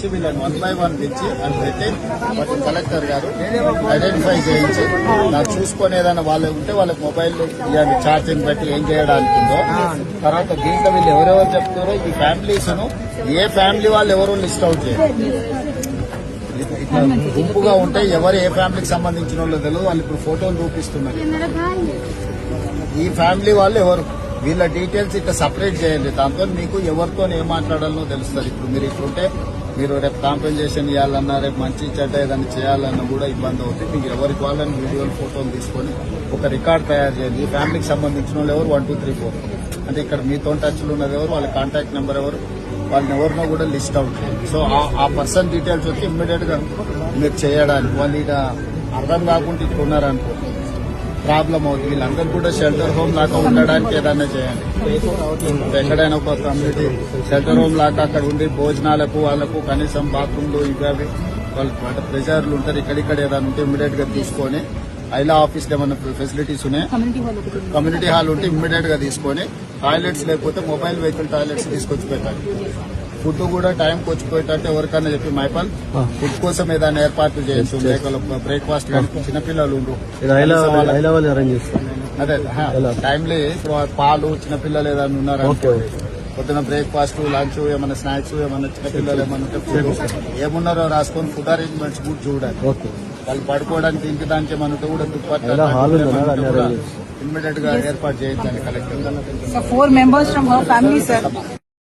చేసి వీళ్ళని 1 by 1 తెచ్చి అని పెట్టి వాటి కలెక్టర్ గారు ఐడెంటిఫై చేయించి నాకు చూసుకొని ఏదైనా వాళ్ళు ఉంటే వాళ్ళకి మొబైల్ ఇవ్వండి ఛార్జింగ్ పెట్టి ఏం చేయడానికి ఉందో. తర్వాత దీంట్లో వీళ్ళు ఎవరెవరు చెప్తారో ఈ ఫ్యామిలీస్ ను ఏ ఫ్యామిలీ వాళ్ళు ఎవరు లిస్ట్ అవుట్ చేయాలి. ఇట్లా గుంపుగా ఉంటే ఎవరు ఏ ఫ్యామిలీకి సంబంధించిన వాళ్ళు తెలియదు. వాళ్ళు ఇప్పుడు ఫోటోలు చూపిస్తున్నారు. ఈ ఫ్యామిలీ వాళ్ళు ఎవరు వీళ్ళ డీటెయిల్స్ ఇట్లా సపరేట్ చేయండి. దాంతో మీకు ఎవరితో ఏం మాట్లాడాలనో తెలుస్తుంది. ఇప్పుడు మీరు ఇట్లుంటే మీరు రేపు కాంపెన్సేషన్ ఇవ్వాలన్నా రేపు మంచి చెడ్డ ఏదైనా చేయాలన్నా కూడా ఇబ్బంది అవుతుంది. మీకు ఎవరికి వాళ్ళని వీడియోలు ఫోటోలు తీసుకొని ఒక రికార్డ్ తయారు చేయండి. ఈ ఫ్యామిలీకి సంబంధించిన వాళ్ళు ఎవరు 1 2 3 4 అంటే ఇక్కడ మీతో టచ్లు ఉన్నది ఎవరు, వాళ్ళ కాంటాక్ట్ నెంబర్ ఎవరు, వాళ్ళని ఎవరినో కూడా లిస్ట్ అవుట్ చేయండి. సో ఆ పర్సన్ డీటెయిల్స్ వచ్చి ఇమ్మీడియట్ గా మీరు చేయడానికి వాళ్ళు ఇక అర్థం కాకుండా ఇట్లా ఉన్నారనుకో ప్రాబ్లం అవుతుంది. వీళ్ళందరూ కూడా షెల్టర్ హోమ్ లాగా ఉండడానికి ఏదైనా చేయండి. ఎక్కడైనా ఒక కమ్యూనిటీ షెల్టర్ హోమ్ లాగా అక్కడ ఉండి భోజనాలకు వాళ్ళకు కనీసం బాత్రూమ్లు ఇవి వాళ్ళు ప్రెజర్లు ఉంటారు. ఇక్కడిక్కడ ఏదైనా ఉంటే ఇమ్మీడియట్ గా తీసుకొని ఐలా ఆఫీస్ లో ఏమైనా ఫెసిలిటీస్ ఉన్నాయి కమ్యూనిటీ హాల్ ఉంటే ఇమ్మీడియట్ గా తీసుకొని టాయిలెట్స్ లేకపోతే మొబైల్ వెహికల్ టాయిలెట్స్ తీసుకొచ్చి పెట్టాలి. ఫుడ్ కూడా టైంకి వచ్చిపోయేటట్టు ఎవరికైనా చెప్పి మైపాల్ ఫుడ్ కోసం ఏదైనా ఏర్పాట్లు చేయొచ్చు. బ్రేక్ఫాస్ట్ చిన్నపిల్లలు అదే టైంలీ ఇప్పుడు పాలు చిన్నపిల్లలు ఏదైనా ఉన్నారు పొద్దున బ్రేక్ఫాస్ట్ లంచ్ ఏమైనా స్నాక్స్ ఏమైనా చిన్నపిల్లలు ఏమైనా ఉంటే ఫుడ్ ఏమున్నారో రాసుకొని ఫుడ్ అరేంజ్మెంట్స్ కూడా చూడాలి. వాళ్ళు పడుకోవడానికి ఇంటి దానికి ఏమన్నా కూడా దుప్పట్లు ఇమ్మీడియట్ గా ఏర్పాటు చేయించాలి collector. 4 members from her family, sir.